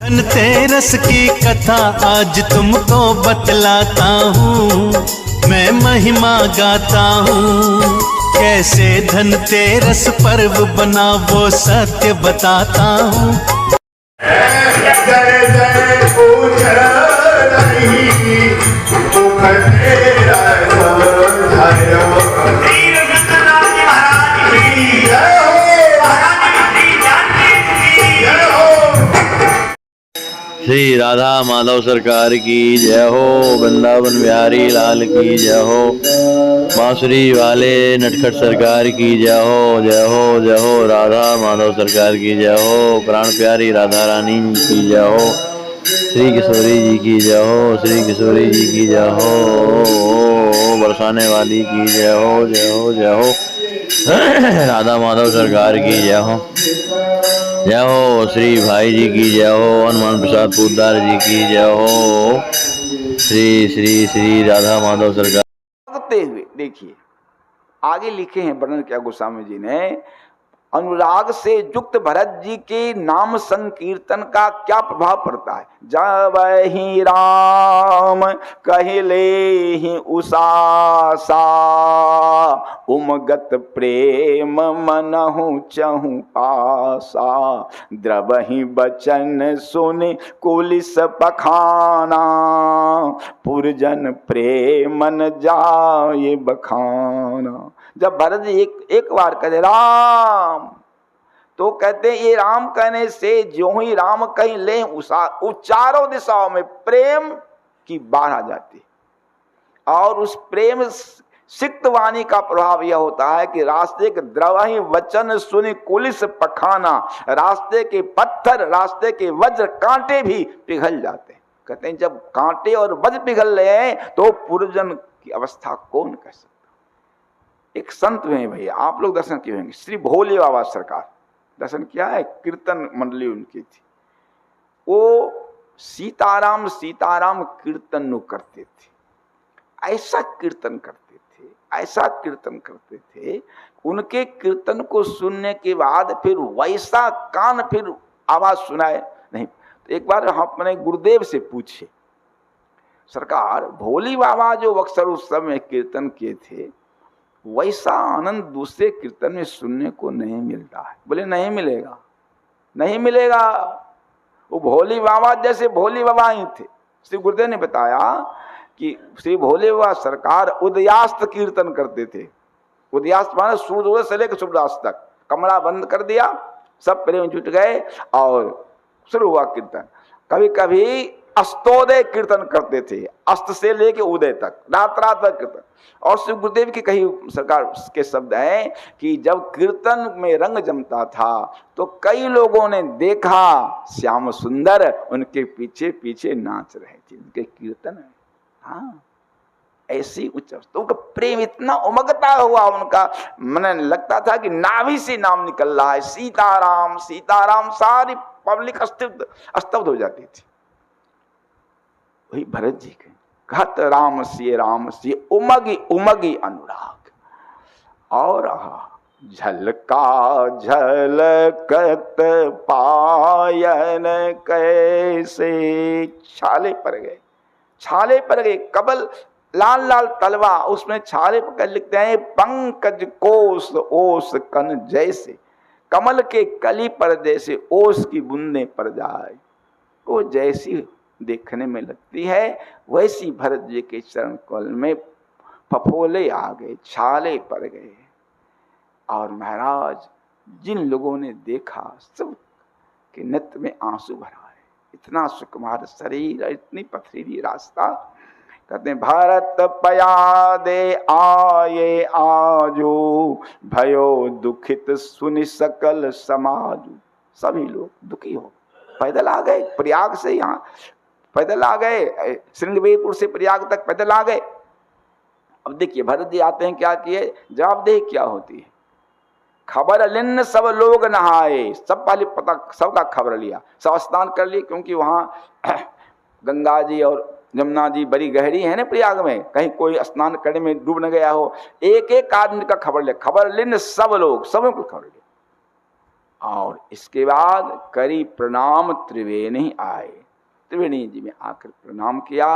धनतेरस की कथा आज तुमको बतलाता हूँ, मैं महिमा गाता हूँ। कैसे धनतेरस पर्व बना वो सत्य बताता हूँ। श्री राधा माधव सरकार की जय हो, वृंदावन बिहारी लाल की जय हो, बांसुरी वाले नटखट सरकार की जय हो, जय हो, जय हो। राधा माधव सरकार की जय हो, प्राण प्यारी राधा रानी की जय हो, श्री किशोरी जी की जय हो, श्री किशोरी जी की जय हो, बरसाने वाली की जय हो, जय हो, जय हो। राधा माधव सरकार की जय हो, जय हो। श्री भाई जी की जय हो, हनुमान प्रसाद पोद्दार जी की जय हो, श्री श्री श्री राधा माधव सरकार। हुए देखिए आगे लिखे हैं वर्णन किया गोस्वामी जी ने, अनुराग से युक्त भरत जी के नाम संकीर्तन का क्या प्रभाव पड़ता है। जब ही राम कहले ही उषासा, उमगत प्रेम मनहु चहु पासा, द्रवहि बचन सुन कुलिस पखाना, पुरजन प्रेमन जाए बखाना। जब भरत जी एक बार कहते राम, तो कहते ये राम कहने से जो ही राम कहीं ले चारों दिशाओं में प्रेम की बाढ़ आ जाती, और उस प्रेम सिक्त वाणी का प्रभाव यह होता है कि रास्ते के द्रवहि वचन सुनि कुलिस पखाना, रास्ते के पत्थर, रास्ते के वज्र कांटे भी पिघल जाते हैं। कहते हैं जब कांटे और वज्र पिघल रहे हैं तो पुरजन की अवस्था कौन कह सकता। एक संत में भैया आप लोग दर्शन किए होंगे, श्री भोले बाबा सरकार दर्शन किया है, कीर्तन मंडली उनकी थी। वो सीताराम सीताराम कीर्तन करते थे, ऐसा कीर्तन करते थे, ऐसा कीर्तन करते थे। उनके कीर्तन को सुनने के बाद फिर वैसा कान फिर आवाज सुनाए नहीं। तो एक बार हम अपने गुरुदेव से पूछे, सरकार भोली बाबा जो अक्सर उस समय कीर्तन किए थे वैसा आनंद दूसरे कीर्तन में सुनने को नहीं मिलता है। बोले नहीं मिलेगा, नहीं मिलेगा। वो भोली बाबा जैसे भोली बाबा ही थे। श्री गुरुदेव ने बताया कि श्री भोले बाबा सरकार उदयास्त कीर्तन करते थे। उदयास्त माने सूर्योदय से लेकर सूर्यास्त तक, कमरा बंद कर दिया, सब प्रेम जुट गए और शुरू हुआ कीर्तन। कभी कभी अस्तोदय कीर्तन करते थे, अस्त से लेके उदय तक, रात रात तक कीर्तन। और श्री गुरुदेव की कही सरकार के शब्द हैं कि जब कीर्तन में रंग जमता था तो कई लोगों ने देखा श्याम सुंदर उनके पीछे पीछे नाच रहे थे, उनके कीर्तन। हाँ, ऐसी उच्च तो उनका प्रेम इतना उमगता हुआ उनका, मन लगता था कि नाभि से नाम निकल रहा है, सीताराम सीताराम। सारी पब्लिक स्तब्ध हो जाती थी। वही भरत जी के कहत राम से उमगी उमगी अनुराग, और झलका झलकत पायन कैसे, छाले पर गए, छाले पर गए। कबल लाल लाल तलवा, उसमें छाले पर लिखते हैं पंकज कोस ओस कन जैसे, कमल के कली पर जैसे ओस की बूंदें पड़ जाए, वो जैसी देखने में लगती है वैसी भरत जी के चरण कमल में फफोले आ गए, छाले पड़ गए। और महाराज जिन लोगों ने देखा सब के नेत्र में आंसू भरा है। इतना सुकुमार शरीर, इतनी पथरीली रास्ता। कहते हैं भारत पया दे आये आजो, भयो दुखित सुनि सकल समाजु। सभी लोग दुखी हो पैदल आ गए, प्रयाग से यहाँ पैदल आ गए, श्रृंगवेरपुर से प्रयाग तक पैदल आ गए। अब देखिए भरत जी आते हैं, क्या किए, जवाबदेही क्या होती है। खबर लिन्न सब लोग नहाए, सब पहले पता सबका खबर लिया, सब स्नान कर लिए, क्योंकि वहाँ गंगा जी और यमुना जी बड़ी गहरी है ना प्रयाग में, कहीं कोई स्नान करने में डूब न गया हो। एक एक आदमी का खबर लिया, खबर लिन्न सब लोग, सबों को खबर लिया। और इसके बाद करी प्रणाम त्रिवेणी आए। त्रिवेणी जी में आकर प्रणाम किया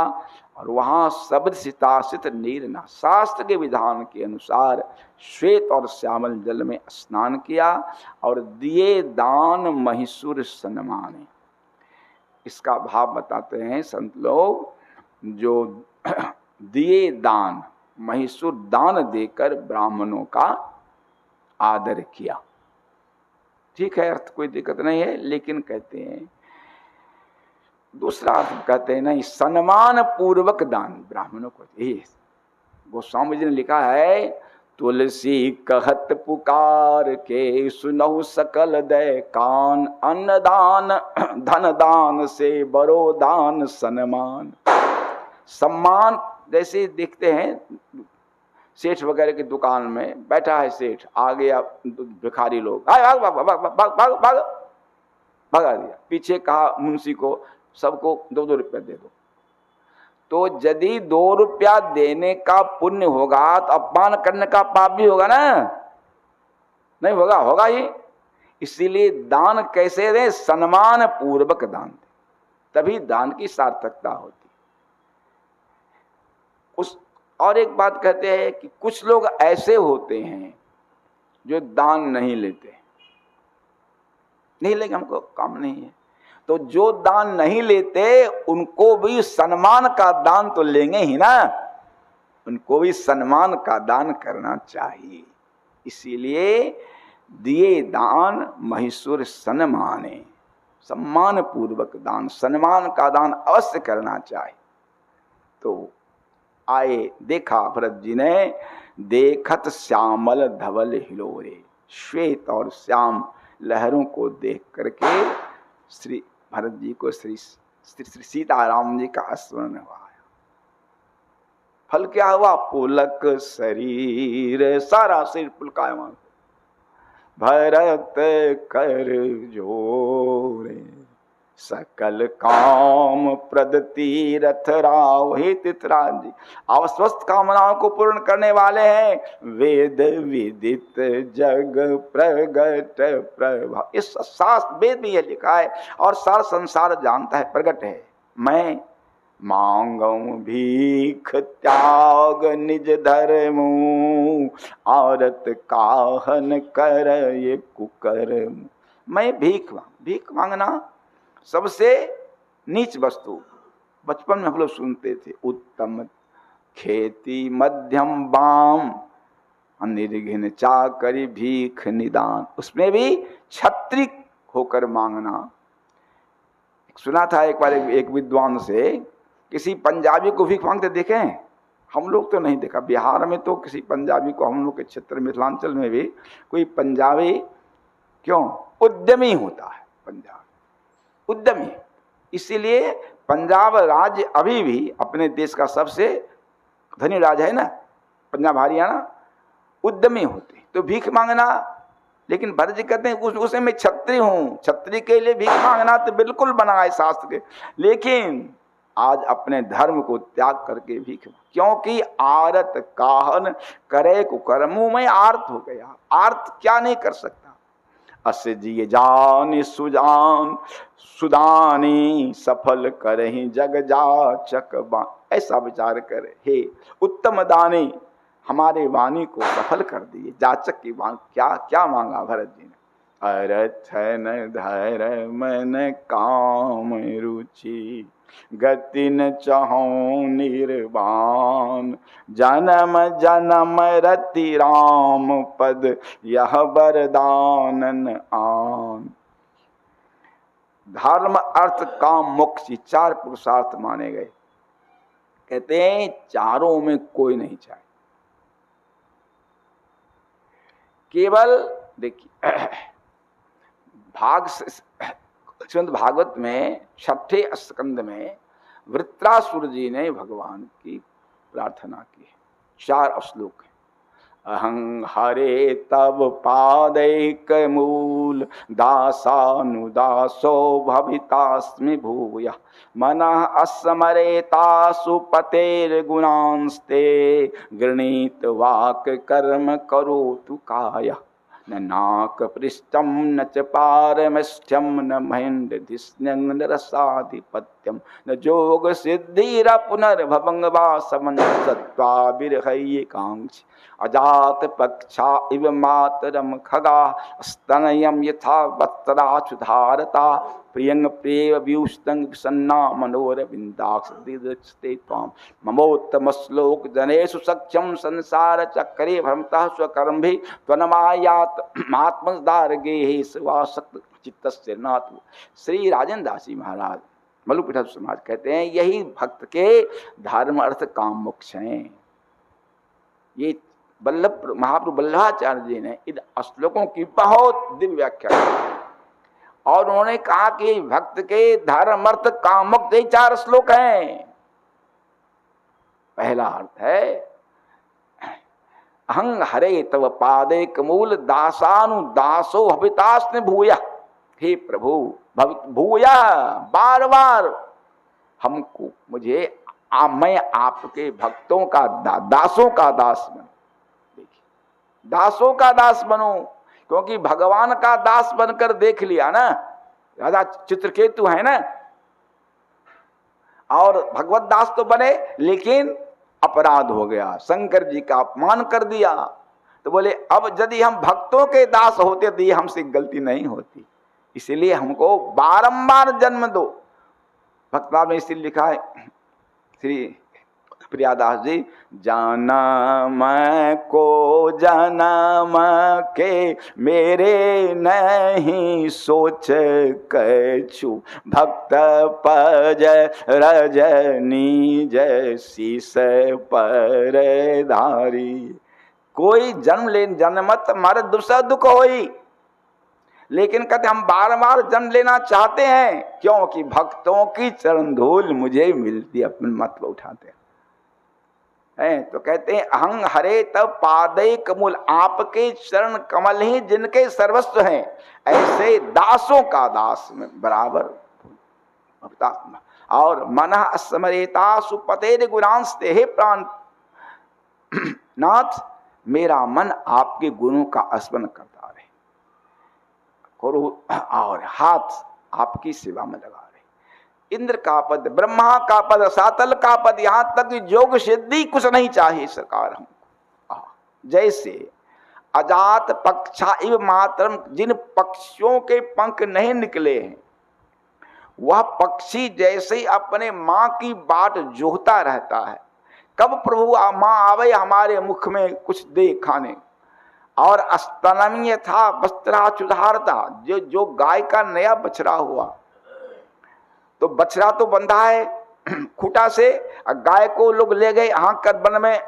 और वहां शब्द सितासित नीर ना, शास्त्र के विधान के अनुसार श्वेत और श्यामल जल में स्नान किया और दिए दान महिषुर सन्माने। इसका भाव बताते हैं संत लोग, जो दिए दान, महिषुर दान देकर ब्राह्मणों का आदर किया। ठीक है, अर्थ कोई दिक्कत नहीं है, लेकिन कहते हैं दूसरा अर्थ कहते हैं नहीं, सम्मान पूर्वक दान ब्राह्मणों को। यही गोस्वामी जी ने लिखा है, तुलसी कहत पुकार के सुनहु सकल दय कान, अन्न दान धन दान से बड़ो दान सम्मान। सम्मान जैसे देखते हैं सेठ वगैरह की दुकान में बैठा है सेठ, आ गया भिखारी लोग, भाग भाग भाग भाग भाग भाग भाग भगा दिया, पीछे कहा मुंशी को सबको 2-2 रुपया दे दो। तो यदि 2 रुपया देने का पुण्य होगा तो अपमान करने का पाप भी होगा ना? नहीं होगा? होगा ही। इसीलिए दान कैसे दें? सम्मान पूर्वक दान दें, तभी दान की सार्थकता होती। उस और एक बात कहते हैं कि कुछ लोग ऐसे होते हैं जो दान नहीं लेते, नहीं लेंगे, हमको काम नहीं है। तो जो दान नहीं लेते उनको भी सम्मान का दान तो लेंगे ही ना, उनको भी सम्मान का दान करना चाहिए। इसीलिए दिए दान महिषुर सन्माने, सम्मान पूर्वक दान, सम्मान का दान अवश्य करना चाहिए। तो आए, देखा भरत जी ने, देखत श्यामल धवल हिलोरे, श्वेत और श्याम लहरों को देख करके श्री भरत जी को श्री सीताराम जी का स्मरण हुआ। फल क्या हुआ? पुलक शरीर, सारा शरीर पुलकायमान। भरत कर जोरे सकल काम प्रद तीरथ राव। हे तीर्थराज जी, आप स्वस्थ कामनाओं को पूर्ण करने वाले हैं। वेद विदित जग प्रगट प्रभा, इस शास्त्र वेद में यह लिखा है और सारा संसार जानता है, प्रगट है। मैं मांगऊ भीख त्याग निज धर्मु, औरत काहन कर ये कुकर्म। मैं भीख मांगना सबसे नीच वस्तु। बचपन में हम लोग सुनते थे, उत्तम खेती मध्यम बाम, निर्घिन चाकरी भीख निदान। उसमें भी छत्री होकर मांगना। सुना था एक बार एक विद्वान से, किसी पंजाबी को भीख मांगते देखे हैं? हम लोग तो नहीं देखा। बिहार में तो किसी पंजाबी को, हम लोग के क्षेत्र मिथिलांचल में भी कोई पंजाबी क्यों उद्यमी होता है, पंजाब उद्यमी। इसीलिए पंजाब राज्य अभी भी अपने देश का सबसे धनी राज्य है ना, पंजाब हरियाणा, उद्यमी होते तो भीख मांगना। लेकिन भरत जी कहते हैं उसे मैं छत्री हूं, छत्री के लिए भीख मांगना तो बिल्कुल बना है शास्त्र के, लेकिन आज अपने धर्म को त्याग करके भीख, क्योंकि आरत काहन करे कुकर्मु में आर्त हो गया। आर्त क्या नहीं कर सकता? अस जिय जान सुजान सुदानी, सफल करहि जग जाचक बा। ऐसा विचार करे, हे उत्तम दानी, हमारे वाणी को सफल कर दिए। जाचक की वाणी क्या क्या मांगा भरत जी ने? अरथन धर मन काम रुचि, गति न चाहूं निर्वाण, जन्म जन्म रति राम पद, यह वरदानन आन। धर्म अर्थ काम मोक्ष 4 पुरुषार्थ माने गए। कहते हैं चारों में कोई नहीं चाहिए, केवल देखिए श्रीमद् भागवत में 6ठे स्कंद में वृत्रासुर जी ने भगवान की प्रार्थना की है। 4 श्लोक है। अहं हरे तब पादैक मूल, दासानुदासो भवितास्मि भूयः, मनः अस्मरेतासु पतेर्गुणांस्ते, गृणीत वाक् कर्म करोतु कायः। न नाक पृष्ठम न च पारमस्थ्यम न महेन्द्रधिष्ण्यं न रसाधिपत्यम न जोग सिद्धिर पुनर्भवंग वासमंसत्वा विरहैकांक्षी अजात पक्षा इव मातरम खगा स्तनयम यथा वत्सराचुधारता प्रियंग प्रिय व्यूष्टंग विसन्ना मनोर बिंदाक्षते त्वाम ममोत्तम श्लोक जनेषु सख्यम संसार चक्रे भ्रमतः स्वकर्मभि त्वनमायात आत्मदारगे शिवासक्त चित्तस्य नाथ। श्री राजेंद्र दास जी महाराज मलुपीठ समाज कहते हैं यही भक्त के धर्म अर्थ काम मोक्ष हैं। ये वल्लभ महाप्रभु वल्लभाचार्य जी ने इन श्लोकों की बहुत दिव्य व्याख्या की और उन्होंने कहा कि भक्त के धर्म अर्थ काम मोक्ष ये 4 श्लोक हैं। पहला अर्थ है अहं हरे तव पादे कमूल दासानुदासो हवितास्न भूया। हे प्रभु भूया बार बार हमको मुझे मैं आपके भक्तों का दासों का दास बनूं। देखिए दासों का दास बनूं क्योंकि भगवान का दास बनकर देख लिया ना, राजा चित्रकेतु है ना, और भगवत दास तो बने लेकिन अपराध हो गया, शंकर जी का अपमान कर दिया। तो बोले अब यदि हम भक्तों के दास होते तो ये हमसे गलती नहीं होती, इसीलिए हमको बारंबार जन्म दो। भक्तलाल में इसलिए लिखा है श्री प्रियादास जी, जनम को जन्म के मेरे नहीं सोच कछु भक्त पज रजनी जैसी से पर धारी। कोई जन्म ले जन्मत हमारे दूसरा दुख होई, लेकिन कहते हम बार बार जन्म लेना चाहते हैं क्योंकि भक्तों की चरण धूल मुझे मिलती, अपने मत पर उठाते हैं। तो कहते हैं अहं हरे तब पादे कमूल, आपके चरण कमल ही जिनके सर्वस्व हैं, ऐसे दासों का दास में बराबर। और मन स्मरेता सुपतेर गुणांस्ते, हे प्राण नाथ मेरा मन आपके गुणों का स्मरण करता रहे और हाथ आपकी सेवा में लगा। इंद्र का पद, ब्रह्मा का पद, सातल का पद, यहां तक कि योग सिद्धि कुछ नहीं चाहिए सरकार हमको। जैसे अजात पक्षा इव मातरम, जिन पक्षियों के पंख नहीं निकले हैं वह पक्षी जैसे ही अपने मां की बाट जोहता रहता है, कब प्रभु मां आवे हमारे मुख में कुछ दे खाने। और अस्तनमीय था वस्त्रा चुधारता, जो गाय का नया बछड़ा हुआ तो बछड़ा तो बंधा है खूटा से, गाय को लोग ले गए हाँक कर वन में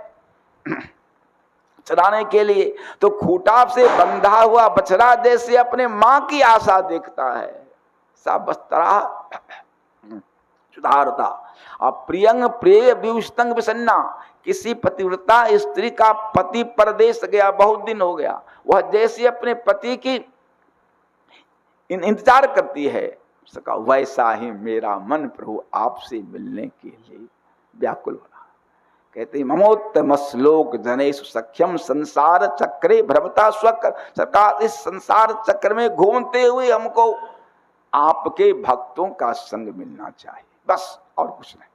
चराने के लिए, तो खूटा से बंधा हुआ बछड़ा जैसे अपने मां की आशा देखता है, सब बस्त्रा सुधारता। और प्रियंग प्रिय व्यूष्टंग विसन्ना, किसी पतिव्रता स्त्री का पति परदेश गया, बहुत दिन हो गया, वह जैसे अपने पति की इंतजार करती है, वैसा ही मेरा मन प्रभु आपसे मिलने के लिए व्याकुल हो रहा। कहते हैं ममोत्तम श्लोक जनेषु सख्यम संसार चक्रे भ्रमता स्वकर। सरकार इस संसार चक्र में घूमते हुए हमको आपके भक्तों का संग मिलना चाहिए, बस और कुछ नहीं।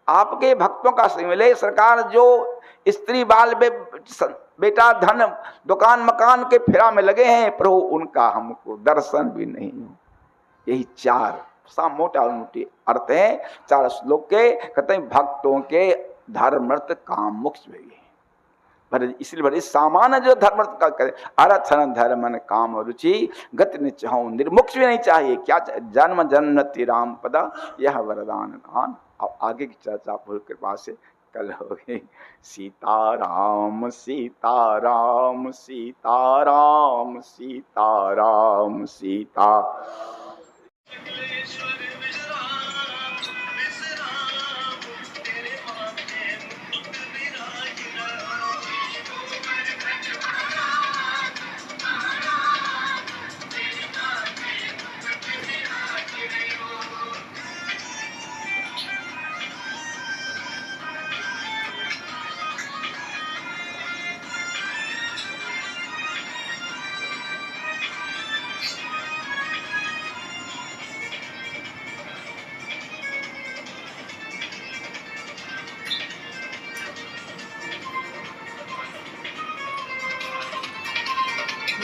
आपके भक्तों का संग मिले सरकार। जो स्त्री बाल बेटा धन दुकान मकान के फिरा में लगे हैं प्रभु, उनका हमको दर्शन भी नहीं हो। यही 4 मोटा मोटी अर्थ है 4 श्लोक के। कहते हैं भक्तों के धर्म अर्थ काम मोक्ष है। इसलिए बड़े सामान्य जो धर्म अर्थ का करे, अरथन धर्मन काम रुचि गति न चाहूं, निर्मोक्ष भी नहीं चाहिए। क्या जन्म जन्मति राम पदा यह वरदान दान। अब आगे की चर्चा पूरी कृपा से कल होगी। सीताराम सीताराम सीताराम सीताराम सीता।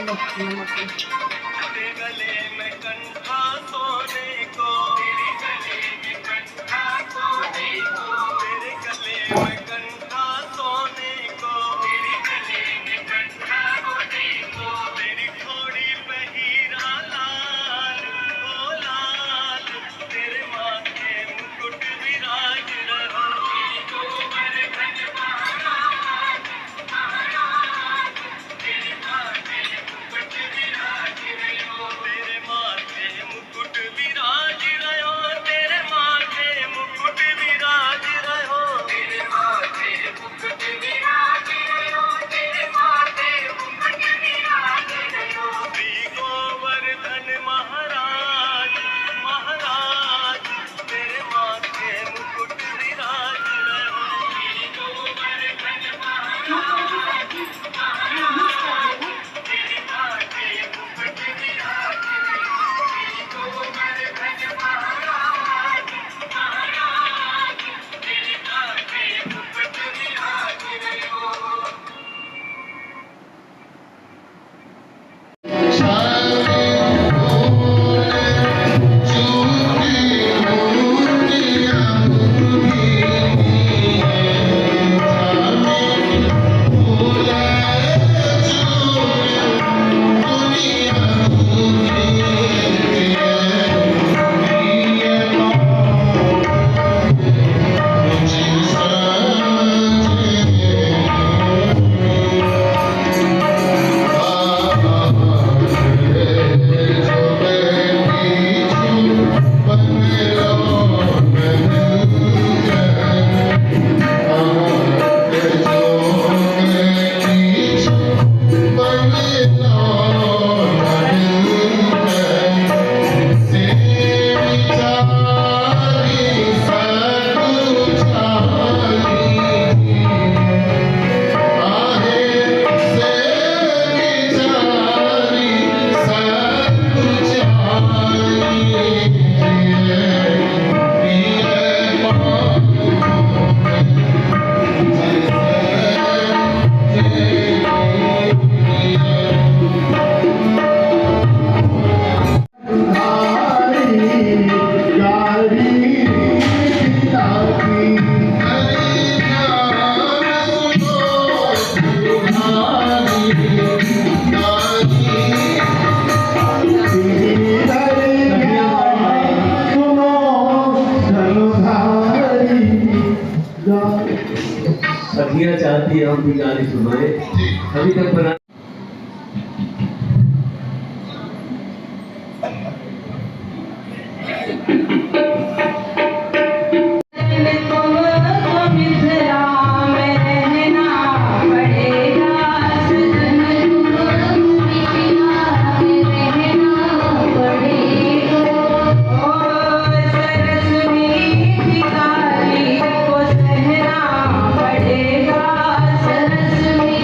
तेरे गले में कंठा सोने को, तेरे गले में कंठा सोने को, तेरे गले में कंठा सोने को, तेरे गले में कंठा सोने को, तेरी थोड़ी पे हीरा लाल ओ लाल, तेरे माथे मुकुट विराज रहो, तो मर घट महाराज महाराज, तेरे माथे मुकुट विराज रहो, तेरे माथे मुकुट विराज रहो, तेरे माथे मुकुट विराज रहो, तेरे माथे मुकुट विराज रहो, तेरे माथे मुकुट विराज रहो, श्री गोवर्धन महाराज महाराज, तेरे माथे मुकुट विराज रहो, श्री गोवर्धन महाराज महाराज, तेरे माथे मुकुट विराज रहो, श्री गोवर्धन महाराज महाराज, तेरे माथे मुकुट विराज रहो। सखियाँ चाहती है हम भी गाने सुनाए, अभी तक बना सरस्वती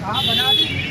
हाँ बना दी